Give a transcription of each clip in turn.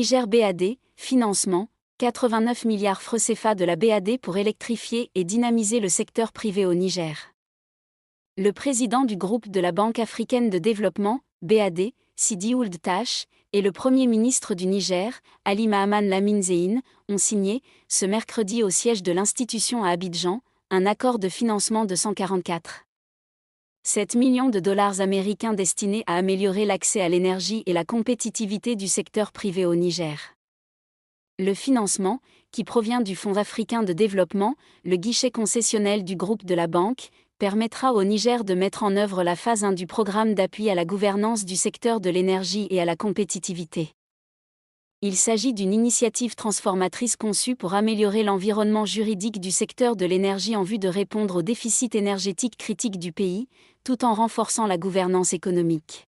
Niger BAD, financement, 89 milliards francs CFA de la BAD pour électrifier et dynamiser le secteur privé au Niger. Le président du groupe de la Banque africaine de développement, BAD, Sidi Ould Tach, et le Premier ministre du Niger, Ali Mahaman Lamine Zeine, ont signé, ce mercredi au siège de l'institution à Abidjan, un accord de financement de 144,7 millions de dollars américains destinés à améliorer l'accès à l'énergie et la compétitivité du secteur privé au Niger. Le financement, qui provient du Fonds africain de développement, le guichet concessionnel du groupe de la banque, permettra au Niger de mettre en œuvre la phase 1 du programme d'appui à la gouvernance du secteur de l'énergie et à la compétitivité. Il s'agit d'une initiative transformatrice conçue pour améliorer l'environnement juridique du secteur de l'énergie en vue de répondre au déficit énergétique critique du pays, tout en renforçant la gouvernance économique.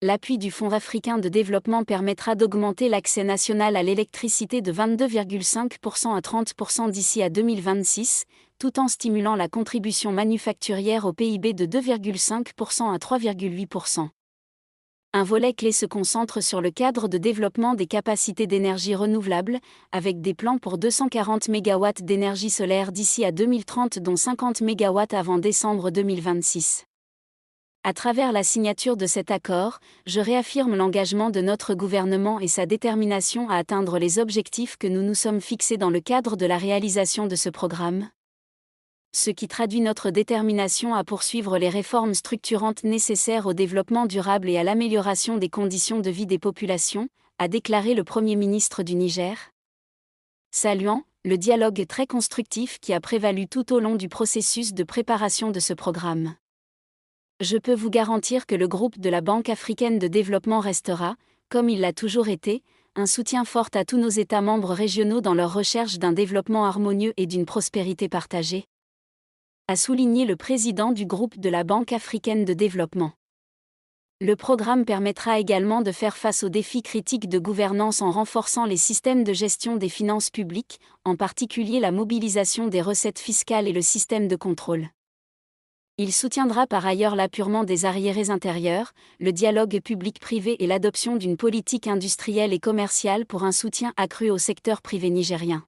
L'appui du Fonds africain de développement permettra d'augmenter l'accès national à l'électricité de 22,5% à 30% d'ici à 2026, tout en stimulant la contribution manufacturière au PIB de 2,5% à 3,8%. Un volet clé se concentre sur le cadre de développement des capacités d'énergie renouvelable, avec des plans pour 240 MW d'énergie solaire d'ici à 2030 dont 50 MW avant décembre 2026. À travers la signature de cet accord, je réaffirme l'engagement de notre gouvernement et sa détermination à atteindre les objectifs que nous nous sommes fixés dans le cadre de la réalisation de ce programme. Ce qui traduit notre détermination à poursuivre les réformes structurantes nécessaires au développement durable et à l'amélioration des conditions de vie des populations, a déclaré le Premier ministre du Niger. Saluant le dialogue très constructif qui a prévalu tout au long du processus de préparation de ce programme. Je peux vous garantir que le groupe de la Banque africaine de développement restera, comme il l'a toujours été, un soutien fort à tous nos États membres régionaux dans leur recherche d'un développement harmonieux et d'une prospérité partagée, a souligné le président du groupe de la Banque africaine de développement. Le programme permettra également de faire face aux défis critiques de gouvernance en renforçant les systèmes de gestion des finances publiques, en particulier la mobilisation des recettes fiscales et le système de contrôle. Il soutiendra par ailleurs l'apurement des arriérés intérieurs, le dialogue public-privé et l'adoption d'une politique industrielle et commerciale pour un soutien accru au secteur privé nigérien.